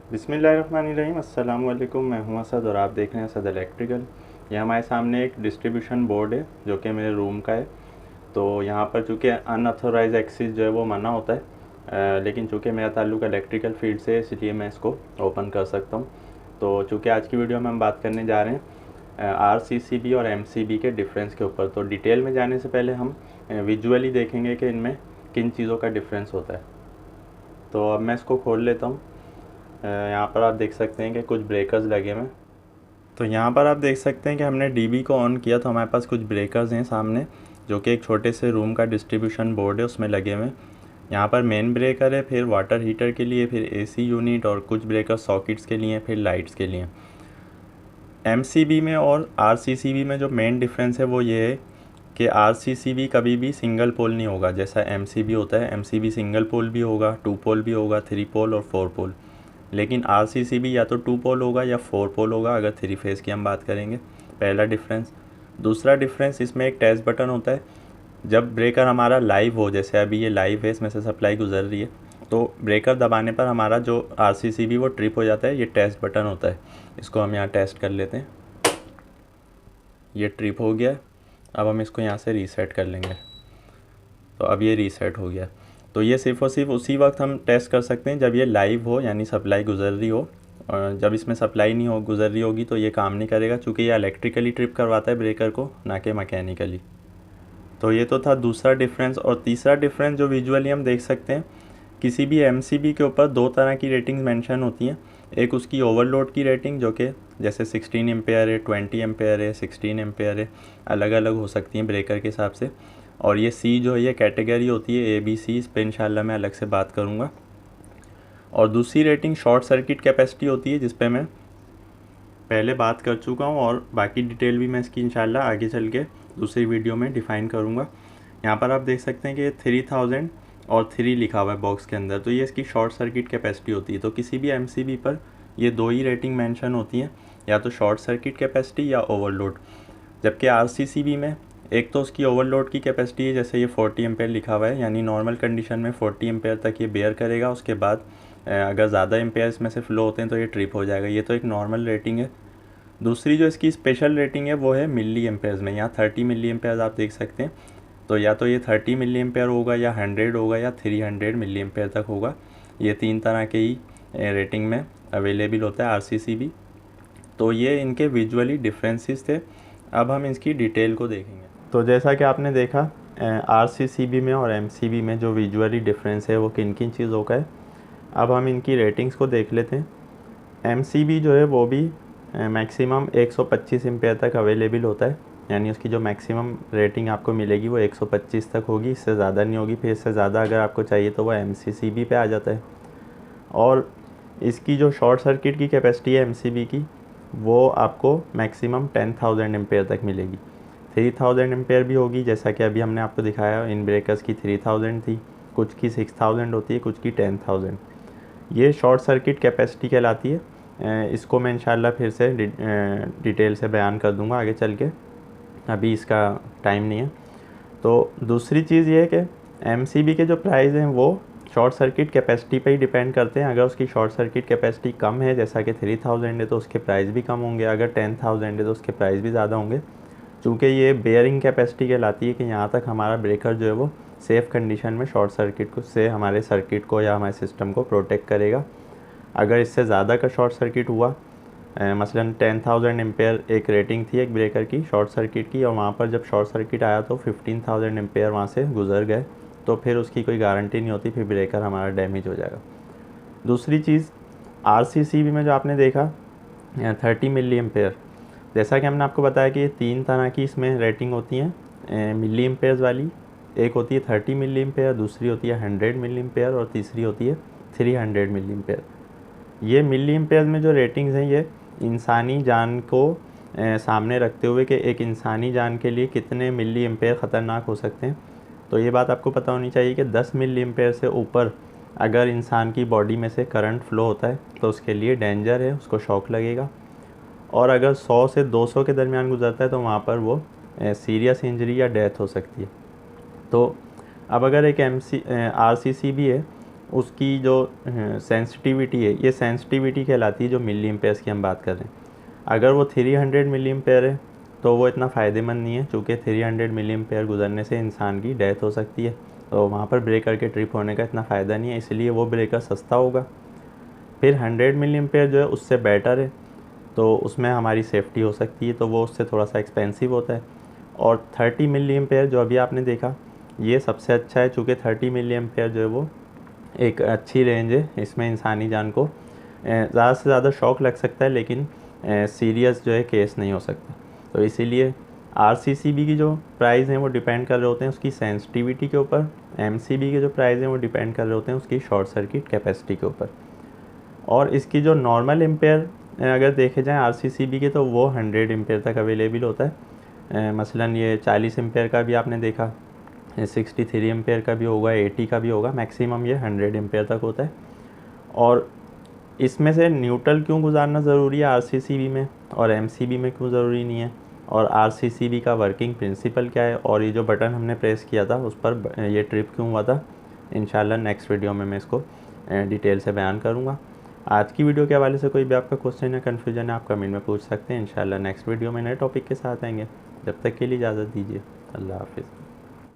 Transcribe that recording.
बिस्मिल्लाहिर्रहमानिर्रहीम। अस्सलाम वालेकुम। मैं हूं असद और आप देख रहे हैं असद इलेक्ट्रिकल। ये हमारे सामने एक डिस्ट्रीब्यूशन बोर्ड है जो कि मेरे रूम का है। तो यहाँ पर चूँकि अनऑथोराइज एक्सेस जो है वो मना होता है, लेकिन चूँकि मेरा ताल्लुक इलेक्ट्रिकल फील्ड से है इसलिए मैं इसको ओपन कर सकता हूँ। तो चूँकि आज की वीडियो में हम बात करने जा रहे हैं RCCB और MCB के डिफरेंस के ऊपर। तो डिटेल में जाने से पहले हम विजुअली देखेंगे कि इनमें किन चीज़ों का डिफरेंस होता है। तो अब मैं इसको खोल लेता हूँ। यहाँ पर आप देख सकते हैं कि कुछ ब्रेकर्स लगे हुए हैं। तो यहाँ पर आप देख सकते हैं कि हमने डीबी को ऑन किया तो हमारे पास कुछ ब्रेकर्स हैं सामने, जो कि एक छोटे से रूम का डिस्ट्रीब्यूशन बोर्ड है उसमें लगे हुए हैं। यहाँ पर मेन ब्रेकर है, फिर वाटर हीटर के लिए, फिर एसी यूनिट और कुछ ब्रेकर सॉकेट्स के लिए, फिर लाइट्स के लिए। एमसीबी में और आरसीसीबी में जो मेन डिफरेंस है वो ये है कि आरसीसीबी कभी भी सिंगल पोल नहीं होगा जैसा एमसीबी होता है। एमसीबी सिंगल पोल भी होगा, 2 पोल भी होगा, 3 पोल और 4 पोल। लेकिन आरसीसीबी या तो 2 पोल होगा या 4 पोल होगा अगर 3 फेज़ की हम बात करेंगे। पहला डिफरेंस। दूसरा डिफरेंस, इसमें एक टेस्ट बटन होता है। जब ब्रेकर हमारा लाइव हो, जैसे अभी ये लाइव है, इसमें से सप्लाई गुजर रही है, तो ब्रेकर दबाने पर हमारा जो आरसीसीबी वो ट्रिप हो जाता है। ये टेस्ट बटन होता है, इसको हम यहाँ टेस्ट कर लेते हैं। ये ट्रिप हो गया। अब हम इसको यहाँ से रीसेट कर लेंगे। तो अब ये रीसेट हो गया। तो ये सिर्फ़ और सिर्फ उसी वक्त हम टेस्ट कर सकते हैं जब ये लाइव हो, यानी सप्लाई गुजर रही हो। और जब इसमें सप्लाई नहीं हो गुजर रही होगी तो ये काम नहीं करेगा, चूँकि ये इलेक्ट्रिकली ट्रिप करवाता है ब्रेकर को, ना कि मैकेनिकली। तो ये तो था दूसरा डिफरेंस। और तीसरा डिफरेंस जो विजुअली हम देख सकते हैं, किसी भी एमसीबी के ऊपर दो तरह की रेटिंग्स मेंशन होती हैं। एक उसकी ओवरलोड की रेटिंग, जो कि जैसे 16 एम्पेयर है, 20 एम्पेयर है, 16 एम्पेयर है, अलग अलग हो सकती हैं ब्रेकर के हिसाब से। और ये सी जो है ये कैटेगरी होती है ABC, इस पर इंशाल्लाह मैं अलग से बात करूँगा। और दूसरी रेटिंग शॉर्ट सर्किट कैपेसिटी होती है, जिस पे मैं पहले बात कर चुका हूँ और बाकी डिटेल भी मैं इसकी इंशाल्लाह आगे चल के दूसरी वीडियो में डिफ़ाइन करूँगा। यहाँ पर आप देख सकते हैं कि 3000 और 3 लिखा हुआ है बॉक्स के अंदर, तो ये इसकी शॉर्ट सर्किट कैपेसिटी होती है। तो किसी भी एमसीबी पर ये दो ही रेटिंग मेंशन होती हैं, या तो शॉर्ट सर्किट कैपेसिटी या ओवरलोड। जबकि आरसीसीबी में एक तो उसकी ओवरलोड की कैपेसिटी है, जैसे ये 40 एम्पेयर लिखा हुआ है, यानी नॉर्मल कंडीशन में 40 एम्पेयर तक ये बेयर करेगा। उसके बाद अगर ज़्यादा एम्पेयर इसमें से फ्लो होते हैं तो ये ट्रिप हो जाएगा। ये तो एक नॉर्मल रेटिंग है। दूसरी जो इसकी स्पेशल रेटिंग है वो है मिली एम्पेयर्स में। यहाँ 30 मिली एम्पेयर्स आप देख सकते हैं। तो या तो ये 30 मिली एम्पेयर होगा, या 100 होगा, या 300 मिली एम्पेयर तक होगा। ये तीन तरह के ही रेटिंग में अवेलेबल होता है आरसीसीबी। तो ये इनके विजुअली डिफरेंसेस थे। अब हम इसकी डिटेल को देखेंगे। तो जैसा कि आपने देखा, आरसीसीबी में और एमसीबी में जो विजुअली डिफरेंस है वो किन किन चीज़ों का है। अब हम इनकी रेटिंग्स को देख लेते हैं। एमसीबी जो है वो भी मैक्सिमम 125 एम्पेयर तक अवेलेबल होता है, यानी उसकी जो मैक्सिमम रेटिंग आपको मिलेगी वो 125 तक होगी, इससे ज़्यादा नहीं होगी। फिर इससे ज़्यादा अगर आपको चाहिए तो वो एमसीसीबी पे आ जाता है। और इसकी जो शॉर्ट सर्किट की कैपेसिटी है एमसीबी की, वो आपको मैक्सिमम 10,000 एम्पेयर तक मिलेगी। 3000 एम्पेयर भी होगी, जैसा कि अभी हमने आपको दिखाया। इन ब्रेकर्स की 3000 थी, कुछ की 6000 होती है, कुछ की 10,000। ये शॉर्ट सर्किट कैपेसिटी कहलाती है। इसको मैं इंशाल्लाह फिर से डिटेल से बयान कर दूंगा आगे चल के, अभी इसका टाइम नहीं है। तो दूसरी चीज़ ये है कि एमसीबी के जो प्राइस हैं वो शॉर्ट सर्किट कैपेसिटी पे ही डिपेंड करते हैं। अगर उसकी शॉर्ट सर्किट कैपेसिटी कम है, जैसा कि 3000 है, तो उसके प्राइस भी कम होंगे। अगर 10,000 है तो उसके प्राइस भी ज़्यादा होंगे, चूँकि ये बेयरिंग कैपेसिटी कहलाती है कि यहाँ तक हमारा ब्रेकर जो है वो सेफ़ कंडीशन में शॉर्ट सर्किट को से हमारे सर्किट को या हमारे सिस्टम को प्रोटेक्ट करेगा। अगर इससे ज़्यादा का शॉर्ट सर्किट हुआ, मसलन 10,000 एम्पेयर एक रेटिंग थी एक ब्रेकर की शॉर्ट सर्किट की, और वहाँ पर जब शॉर्ट सर्किट आया तो 15,000 एम्पेयर वहाँ से गुजर गए, तो फिर उसकी कोई गारंटी नहीं होती, फिर ब्रेकर हमारा डैमेज हो जाएगा। दूसरी चीज़, आरसीसीबी में जो आपने देखा 30 मिली एम्पेयर, जैसा कि हमने आपको बताया कि ये तीन तरह की इसमें रेटिंग होती हैं मिली एम्पेयर्स वाली। एक होती है 30 मिली एम्पेयर, दूसरी होती है 100 मिली एम्पेयर, और तीसरी होती है 300 मिली एम्पेयर। ये मिली एम्पेयर में जो रेटिंग्स हैं ये इंसानी जान को सामने रखते हुए कि एक इंसानी जान के लिए कितने मिली एम्पेयर ख़तरनाक हो सकते हैं। तो ये बात आपको पता होनी चाहिए कि 10 मिली एम्पेयर से ऊपर अगर इंसान की बॉडी में से करंट फ्लो होता है तो उसके लिए डेंजर है, उसको शॉक लगेगा। और अगर 100 से 200 के दरमियान गुजरता है तो वहाँ पर वो सीरियस इंजरी या डेथ हो सकती है। तो अब अगर एक आरसीसीबी है उसकी जो सेंसिटिविटी है, ये सेंसिटिविटी कहलाती है जो मिली एम्पेयर्स की हम बात कर रहे हैं। अगर वो 300 मिली एम्पेयर है तो वो इतना फ़ायदेमंद नहीं है, चूँकि 300 मिली एम्पेयर गुजरने से इंसान की डेथ हो सकती है, तो वहाँ पर ब्रेकर के ट्रिप होने का इतना फ़ायदा नहीं है, इसलिए वो ब्रेकर सस्ता होगा। फिर 100 मिली एम्पेयर जो है उससे बेटर है, तो उसमें हमारी सेफ्टी हो सकती है, तो वो उससे थोड़ा सा एक्सपेंसिव होता है। और 30 मिली एम्पेयर जो अभी आपने देखा, ये सबसे अच्छा है, चूँकि 30 मिली एम्पेयर जो है वो एक अच्छी रेंज है। इसमें इंसानी जान को ज़्यादा से ज़्यादा शॉक लग सकता है, लेकिन सीरियस जो है केस नहीं हो सकता। तो इसीलिए RCCB की जो प्राइस हैं वो डिपेंड कर रहे होते हैं उसकी सेंसिटिविटी के ऊपर, MCB के जो प्राइस हैं वो डिपेंड कर रहे होते हैं उसकी शॉर्ट सर्किट कैपेसिटी के ऊपर। और इसकी जो नॉर्मल एम्पेयर अगर देखे जाएँ RCCB के, तो वो 100 एम्पेयर तक अवेलेबल होता है। मसलन ये 40 एम्पेयर का भी आपने देखा, 63 एम्पेयर का भी होगा, 80 का भी होगा, मैक्सिमम ये 100 एम्पेयर तक होता है। और इसमें से न्यूट्रल क्यों गुजारना ज़रूरी है RCCB में और MCB में क्यों ज़रूरी नहीं है, और RCCB का वर्किंग प्रिंसिपल क्या है, और ये जो बटन हमने प्रेस किया था उस पर ये ट्रिप क्यों हुआ था, इंशाल्लाह नेक्स्ट वीडियो में मैं इसको डिटेल से बयान करूँगा। आज की वीडियो के हवाले से कोई भी आपका क्वेश्चन या कन्फ्यूजन है आप कमेंट में पूछ सकते हैं। इंशाल्लाह नेक्स्ट वीडियो में नए टॉपिक के साथ आएंगे। जब तक के लिए इजाज़त दीजिए। अल्लाह हाफ़िज़।